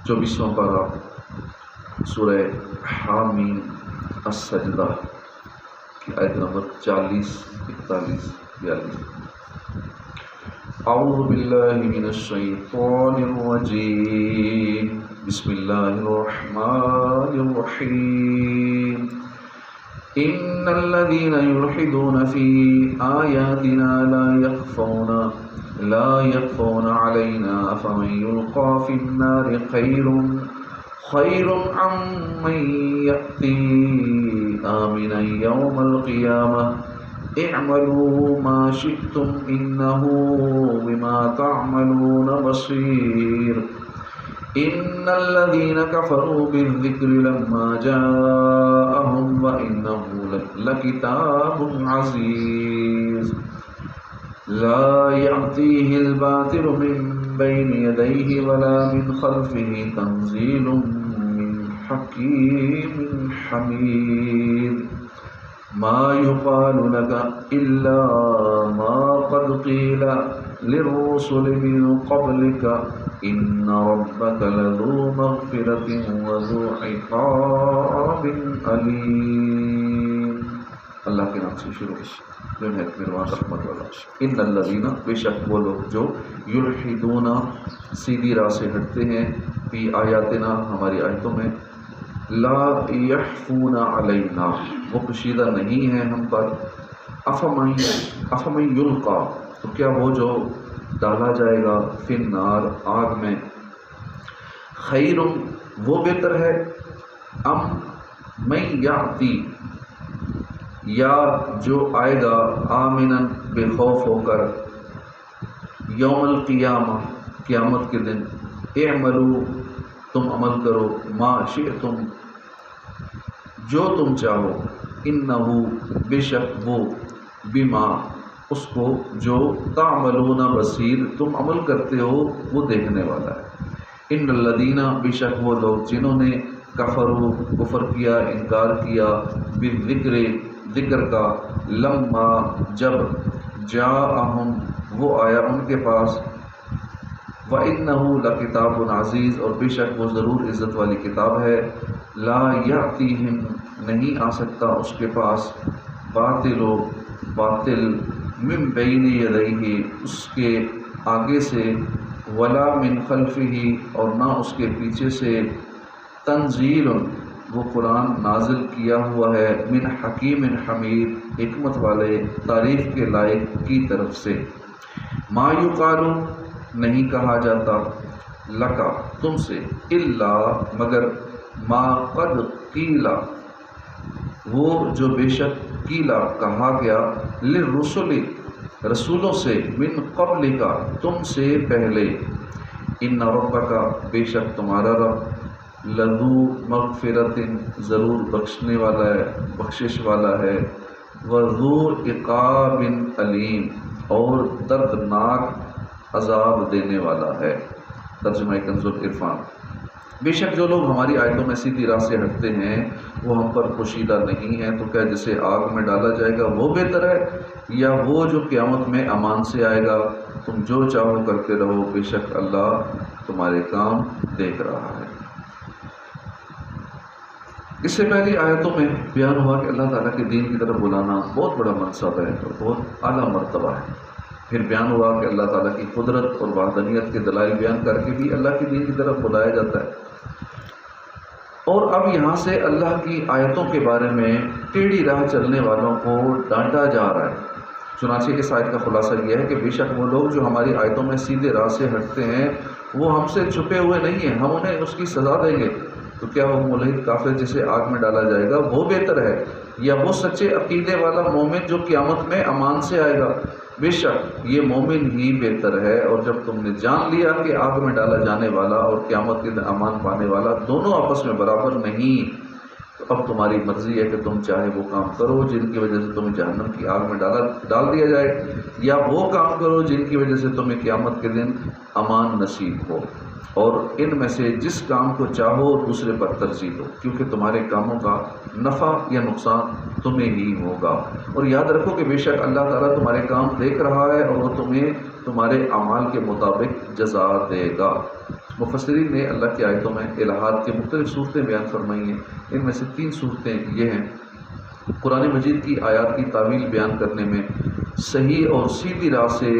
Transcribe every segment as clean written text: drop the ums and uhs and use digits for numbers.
24واں پارہ سورہ حامیم السجدہ کی آیت نمبر 40، 41، 42۔ اعوذ باللہ من الشیطان الرجیم، بسم اللہ الرحمن الرحیم۔ ان الذين يلحدون في آياتنا لا يخفون علينا فمن يلقى في النار خير عمن يأتي آمنا يوم القيامة اعملوا ما شئتم إنه بما تعملون بصير۔ ان الذين كفروا بالذكر لما جاءهم وإنه لكتاب عزيز لا يأتيه الباطل من بين يديه ولا من خلفه تنزيل من حكيم حميد۔ ما يقال لك إلا ما قد قيل للرسل من قبلك إن ربك لذو مغفرة وذو عقاب أليم۔ اللہ کے نام سے شروع جو ہے مہربان رحمت والا۔ ان الذین، بے شک وہ لوگ جو یلحدون سیدھی راہ سے ہٹتے ہیں، فی آیاتنا ہماری آیتوں میں، لا یحفون علینا وہ پوشیدہ نہیں ہیں ہم پر، افمن یلقا تو کیا وہ جو ڈالا جائے گا فی النار آگ میں، خیر وہ بہتر ہے، ام من یاتی یا جو آئے گا آمنا بے خوف ہو کر، یوم القیامہ قیامت کے دن، اعملوا تم عمل کرو، ما شئتم جو تم چاہو، انہو بے شک وہ، بما اس کو جو تعملون بصیر تم عمل کرتے ہو وہ دیکھنے والا ہے۔ ان الذین بے شک وہ لوگ جنہوں نے کفروا کفر کیا، انکار کیا، بالذکر ذکر کا، لما جب، جاءہم وہ آیا ان کے پاس، وَإِنَّهُ لَكِتَابٌ عَزِيزٌ اور بے شک وہ ضرور عزت والی کتاب ہے، لا یأتیہم نہیں آ سکتا اس کے پاس، باطل من بین یدیہ اس کے آگے سے، ولا من خلفہ اور نہ اس کے پیچھے سے، تنزیل وہ قرآن نازل کیا ہوا ہے، من حکیم حمید حکمت والے تعریف کے لائق کی طرف سے، ما یقال نہیں کہا جاتا لکا تم سے، الا مگر، ما قد قیلا وہ جو بے شک قیلا کہا گیا، للرسل رسولوں سے، من قبل کا تم سے پہلے، ان ربک بے شک تمہارا رب، لذو مغفرت ضرور بخشنے والا ہے، بخشش والا ہے، وذو عقاب علیم اور دردناک عذاب دینے والا ہے۔ ترجمہ کنز العرفان۔ بے شک جو لوگ ہماری آیتوں میں سیدھی راہ سے ہٹتے ہیں وہ ہم پر پوشیدہ نہیں ہیں، تو کیا جسے آگ میں ڈالا جائے گا وہ بہتر ہے، یا وہ جو قیامت میں امان سے آئے گا؟ تم جو چاہو کرتے رہو، بے شک اللہ تمہارے کام دیکھ رہا ہے۔ اس سے پہلی آیتوں میں بیان ہوا کہ اللہ تعالیٰ کے دین کی طرف بلانا بہت بڑا منصب ہے اور بہت اعلیٰ مرتبہ ہے۔ پھر بیان ہوا کہ اللہ تعالیٰ کی قدرت اور وحدانیت کے دلائل بیان کر کے بھی اللہ کے دین کی طرف بلایا جاتا ہے۔ اور اب یہاں سے اللہ کی آیتوں کے بارے میں ٹیڑھی راہ چلنے والوں کو ڈانٹا جا رہا ہے۔ چنانچہ اس آیت کا خلاصہ یہ ہے کہ بے شک وہ لوگ جو ہماری آیتوں میں سیدھے راہ سے ہٹتے ہیں وہ ہم سے چھپے ہوئے نہیں ہیں، ہم انہیں اس کی سزا دیں گے۔ تو کیا وہ ملحد کافر جسے آگ میں ڈالا جائے گا وہ بہتر ہے، یا وہ سچے عقیدے والا مومن جو قیامت میں امان سے آئے گا؟ بے شک یہ مومن ہی بہتر ہے۔ اور جب تم نے جان لیا کہ آگ میں ڈالا جانے والا اور قیامت کے دن امان پانے والا دونوں آپس میں برابر نہیں، تو اب تمہاری مرضی ہے کہ تم چاہے وہ کام کرو جن کی وجہ سے تمہیں جہنم کی آگ میں ڈال دیا جائے، یا وہ کام کرو جن کی وجہ سے تمہیں قیامت کے دن امان نصیب ہو، اور ان میں سے جس کام کو چاہو دوسرے پر ترجیح دو، کیونکہ تمہارے کاموں کا نفع یا نقصان تمہیں ہی ہوگا۔ اور یاد رکھو کہ بے شک اللہ تعالیٰ تمہارے کام دیکھ رہا ہے اور وہ تمہیں تمہارے اعمال کے مطابق جزا دے گا۔ مفسرین نے اللہ کی آیتوں میں الہات کی مختلف صورتیں بیان فرمائی ہیں. ان میں سے 3 صورتیں یہ ہیں. قرآن مجید کی آیات کی تعویل بیان کرنے میں صحیح اور سیدھی راہ سے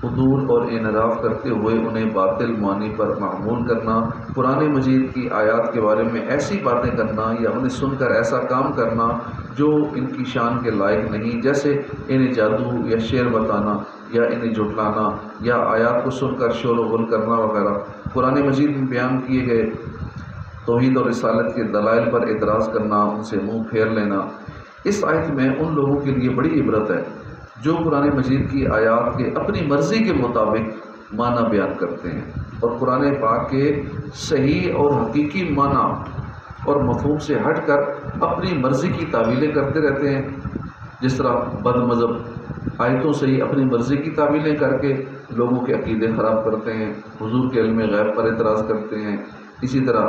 عدول اور انحراف کرتے ہوئے انہیں باطل معنی پر معمول کرنا. قرآن مجید کی آیات کے بارے میں ایسی باتیں کرنا یا انہیں سن کر ایسا کام کرنا جو ان کی شان کے لائق نہیں، جیسے انہیں جادو یا شعر بتانا یا انہیں جھٹلانا یا آیات کو سن کر شور و غل کرنا وغیرہ. قرآن مجید میں بیان کیے گئے توحید اور رسالت کے دلائل پر اعتراض کرنا، ان سے منہ پھیر لینا. اس آیت میں ان لوگوں کے لیے بڑی عبرت ہے جو قرآن مجید کی آیات کے اپنی مرضی کے مطابق معنی بیان کرتے ہیں اور قرآن پاک کے صحیح اور حقیقی معنی اور مفہوم سے ہٹ کر اپنی مرضی کی تعویلیں کرتے رہتے ہیں. جس طرح بد مذہب آیتوں سے ہی اپنی مرضی کی تعویلیں کر کے لوگوں کے عقیدے خراب کرتے ہیں، حضور کے علم غیب پر اعتراض کرتے ہیں، اسی طرح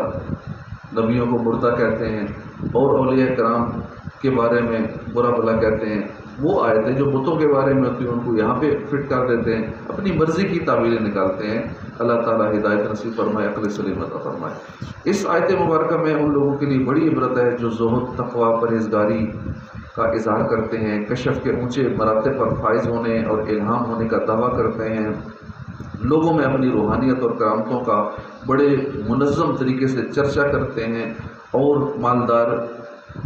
نبیوں کو مردہ کہتے ہیں اور اولیاء کرام کے بارے میں برا بھلا کہتے ہیں. وہ آیتیں جو بتوں کے بارے میں ہوتی ہیں ان کو یہاں پہ فٹ کر دیتے ہیں، اپنی مرضی کی تعویلیں نکالتے ہیں. اللہ تعالیٰ ہدایت نصیب فرمائے، عقل سلیم عطا فرمائے. اس آیت مبارکہ میں ان لوگوں کے لیے بڑی عبرت ہے جو زہد، تقویٰ، پرہیزگاری کا اظہار کرتے ہیں، کشف کے اونچے مراتب پر فائز ہونے اور الہام ہونے کا دعویٰ کرتے ہیں، لوگوں میں اپنی روحانیت اور کرامتوں کا بڑے منظم طریقے سے چرچا کرتے ہیں اور مالدار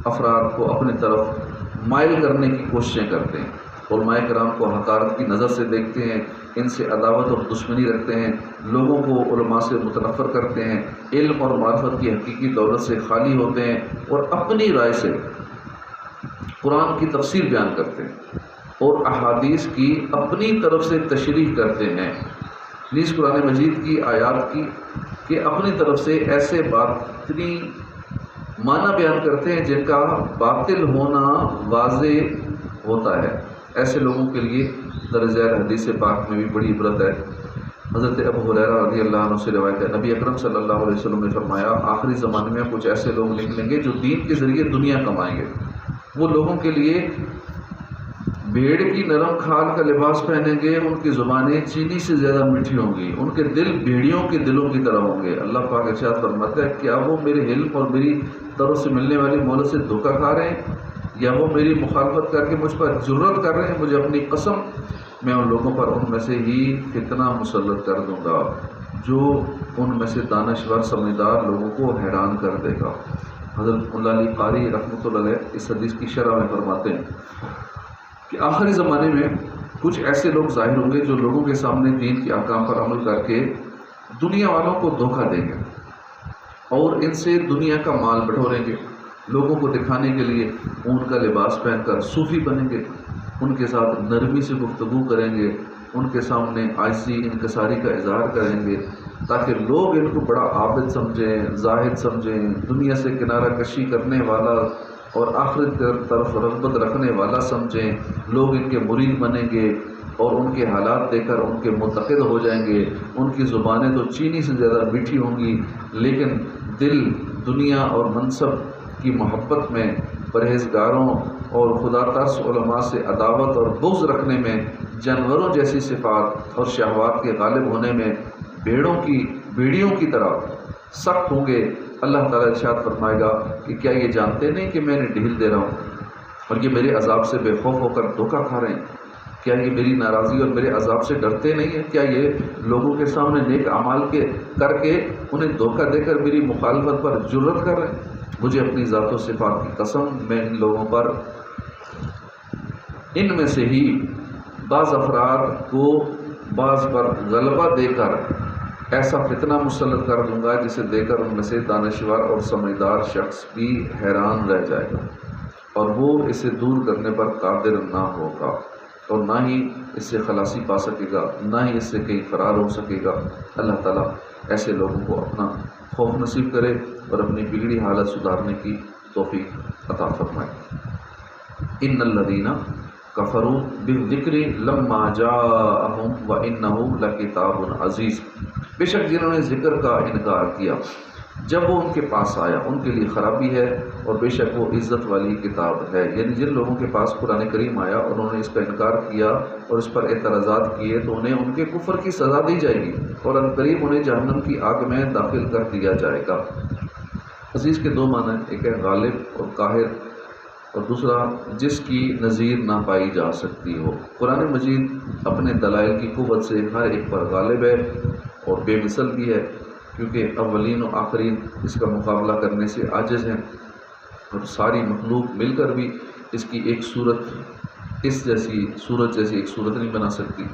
افراد کو اپنی طرف مائل کرنے کی کوششیں کرتے ہیں. علماء کرام کو حقارت کی نظر سے دیکھتے ہیں، ان سے عداوت اور دشمنی رکھتے ہیں، لوگوں کو علماء سے متنفر کرتے ہیں، علم اور معرفت کی حقیقی دولت سے خالی ہوتے ہیں اور اپنی رائے سے قرآن کی تفسیر بیان کرتے ہیں اور احادیث کی اپنی طرف سے تشریح کرتے ہیں. نیز قرآن مجید کی آیات کی کہ اپنی طرف سے ایسے باطنی معنی بیان کرتے ہیں جن کا باطل ہونا واضح ہوتا ہے. ایسے لوگوں کے لیے درج ذیل حدیث پاک میں بھی بڑی عبرت ہے. حضرت ابو ہریرہ رضی اللہ عنہ سے روایت ہے، نبی اکرم صلی اللہ علیہ وسلم نے فرمایا آخری زمانے میں کچھ ایسے لوگ نکلیں گے جو دین کے ذریعے دنیا کمائیں گے. وہ لوگوں کے لیے بھیڑ کی نرم کھال کا لباس پہنیں گے، ان کی زبانیں چینی سے زیادہ میٹھی ہوں گی، ان کے دل بھیڑیوں کے دلوں کی طرح ہوں گے. اللہ پاک ارشاد فرماتا ہے کیا وہ میرے علم اور میری طرف سے ملنے والی مہلت سے دھوکہ کھا رہے ہیں یا وہ میری مخالفت کر کے مجھ پر جرت کر رہے ہیں؟ مجھے اپنی قسم میں ان لوگوں پر ان میں سے ہی فتنہ مسلط کر دوں گا جو ان میں سے دانشور سمجھدار لوگوں کو حیران کر دے گا. حضرت مولا علی قاری رحمۃ اللہ علیہ اس حدیث کی شرح میں فرماتے ہیں کہ آخری زمانے میں کچھ ایسے لوگ ظاہر ہوں گے جو لوگوں کے سامنے دین کے احکام پر عمل کر کے دنیا والوں کو دھوکہ دیں گے اور ان سے دنیا کا مال بٹوریں گے. لوگوں کو دکھانے کے لیے اون کا لباس پہن کر صوفی بنیں گے، ان کے ساتھ نرمی سے گفتگو کریں گے، ان کے سامنے عاجزی انکساری کا اظہار کریں گے تاکہ لوگ ان کو بڑا عابد سمجھیں، زاہد سمجھیں، دنیا سے کنارہ کشی کرنے والا اور آخرت کی طرف رغبت رکھنے والا سمجھیں. لوگ ان کے مرید بنیں گے اور ان کے حالات دیکھ کر ان کے منتقد ہو جائیں گے. ان کی زبانیں تو چینی سے زیادہ میٹھی ہوں گی لیکن دل دنیا اور منصب کی محبت میں، پرہیزگاروں اور خدا ترس علماء سے عداوت اور بغض رکھنے میں، جانوروں جیسی صفات اور شہوات کے غالب ہونے میں بھیڑیوں کی طرح سخت ہوں گے. اللہ تعالیٰ ارشاد فرمائے گا کہ کیا یہ جانتے نہیں کہ میں نے ڈھیل دے رہا ہوں اور یہ میرے عذاب سے بے خوف ہو کر دھوکہ کھا رہے ہیں؟ کیا یہ میری ناراضی اور میرے عذاب سے ڈرتے نہیں ہیں؟ کیا یہ لوگوں کے سامنے نیک اعمال کر کے انہیں دھوکہ دے کر میری مخالفت پر جرت کر رہے ہیں؟ مجھے اپنی ذات و صفات کی قسم، میں ان لوگوں پر، ان میں سے ہی بعض افراد کو بعض پر غلبہ دے کر ایسا فتنہ مسلط کر دوں گا جسے دے کر ان میں سے دانشور اور سمجھدار شخص بھی حیران رہ جائے گا اور وہ اسے دور کرنے پر قادر نہ ہوگا اور نہ ہی اس سے خلاصی پا سکے گا، نہ ہی اس سے کہیں فرار ہو سکے گا. اللہ تعالیٰ ایسے لوگوں کو اپنا خوف نصیب کرے اور اپنی بگڑی حالت سدھارنے کی توفیق عطا فرمائے. ان الذین کفروا بالذکر لما جاءہم وانہ لکتاب عزیز، بے شک جنہوں نے ذکر کا انکار کیا جب وہ ان کے پاس آیا ان کے لیے خرابی ہے، اور بے شک وہ عزت والی کتاب ہے۔ یعنی جن لوگوں کے پاس قرآن کریم آیا اور انہوں نے اس کا انکار کیا اور اس پر اعتراضات کیے تو انہیں ان کے کفر کی سزا دی جائے گی، اور عنقریب انہیں جہنم کی آگ میں داخل کر دیا جائے گا۔ عزیز کے دو معنی ہیں، ایک ہے غالب اور قاہر، اور دوسرا جس کی نظیر نہ پائی جا سکتی ہو۔ قرآن مجید اپنے دلائل کی قوت سے ہر ایک پر غالب ہے اور بے مثل بھی ہے، کیونکہ اولین و آخرین اس کا مقابلہ کرنے سے عاجز ہیں، اور ساری مخلوق مل کر بھی اس کی ایک صورت اس جیسی صورت جیسی ایک صورت نہیں بنا سکتی۔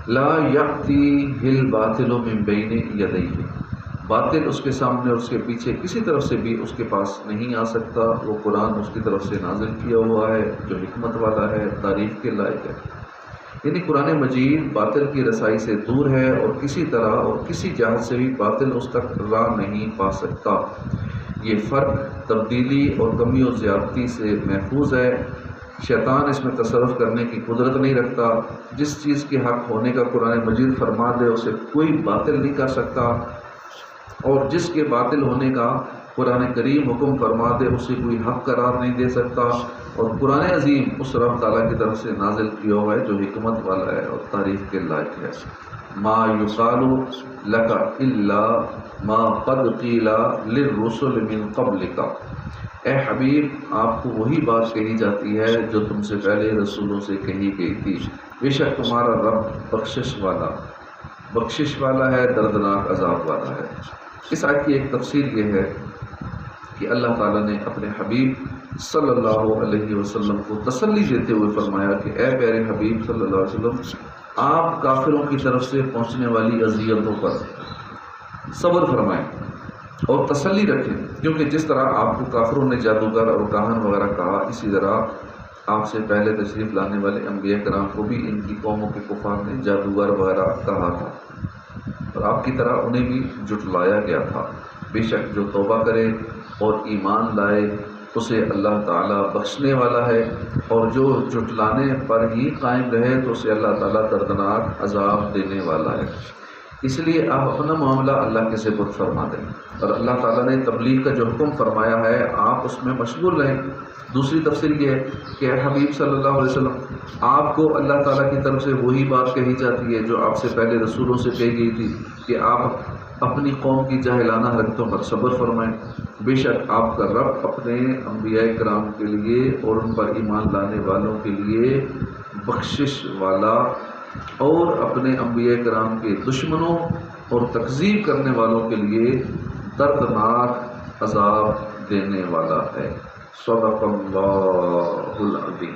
لا یأتیہ الباطل من بین یدیہ، باطل اس کے سامنے اور اس کے پیچھے کسی طرف سے بھی اس کے پاس نہیں آ سکتا۔ وہ قرآن اس کی طرف سے نازل کیا ہوا ہے جو حکمت والا ہے، تعریف کے لائق ہے۔ یعنی قرآن مجید باطل کی رسائی سے دور ہے، اور کسی طرح اور کسی جہت سے بھی باطل اس تک راہ نہیں پا سکتا۔ یہ فرق تبدیلی اور کمی و زیادتی سے محفوظ ہے۔ شیطان اس میں تصرف کرنے کی قدرت نہیں رکھتا۔ جس چیز کے حق ہونے کا قرآن مجید فرما دے اسے کوئی باطل نہیں کر سکتا، اور جس کے باطل ہونے کا قرآن کریم حکم فرما دے اسے کوئی حق قرار نہیں دے سکتا۔ اور قرآن عظیم اس رب تعالیٰ کی طرف سے نازل کیا ہوا ہے جو حکمت والا ہے اور تعریف کے لائق ہے۔ ما یقال لک الا ما قد قیل للرسل من قبلک، اے حبیب آپ کو وہی بات کہی جاتی ہے جو تم سے پہلے رسولوں سے کہی گئی تھی۔ بے شک تمہارا رب بخشش والا ہے، دردناک عذاب والا ہے۔ اس آیت کی ایک تفسیر یہ ہے کہ اللہ تعالیٰ نے اپنے حبیب صلی اللہ علیہ وسلم کو تسلی دیتے ہوئے فرمایا کہ اے پیارے حبیب صلی اللہ علیہ وسلم، آپ کافروں کی طرف سے پہنچنے والی اذیتوں پر صبر فرمائیں اور تسلی رکھیں، کیونکہ جس طرح آپ کو کافروں نے جادوگر اور کاہن وغیرہ کہا، اسی طرح آپ سے پہلے تشریف لانے والے انبیاء کرام کو بھی ان کی قوموں کے کفار نے جادوگر وغیرہ کہا تھا، اور آپ کی طرح انہیں بھی جھٹلایا گیا تھا۔ بے شک جو توبہ کرے اور ایمان لائے اسے اللہ تعالیٰ بخشنے والا ہے، اور جو جھٹلانے پر ہی قائم رہے تو اسے اللہ تعالیٰ دردناک عذاب دینے والا ہے۔ اس لیے آپ اپنا معاملہ اللہ کے سپرد فرما دیں، اور اللہ تعالیٰ نے تبلیغ کا جو حکم فرمایا ہے آپ اس میں مشغول رہیں۔ دوسری تفسیر یہ ہے کہ حبیب صلی اللہ علیہ وسلم آپ کو اللہ تعالیٰ کی طرف سے وہی بات کہی جاتی ہے جو آپ سے پہلے رسولوں سے کہی گئی تھی کہ آپ اپنی قوم کی جاہلانہ حرکتوں پر صبر فرمائیں۔ بے شک آپ کا رب اپنے انبیاء کرام کے لیے اور ان پر ایمان لانے والوں کے لیے بخشش والا، اور اپنے انبیاء کرام کے دشمنوں اور تکذیب کرنے والوں کے لیے دردناک عذاب دینے والا ہے۔ صدق اللہ العظیم۔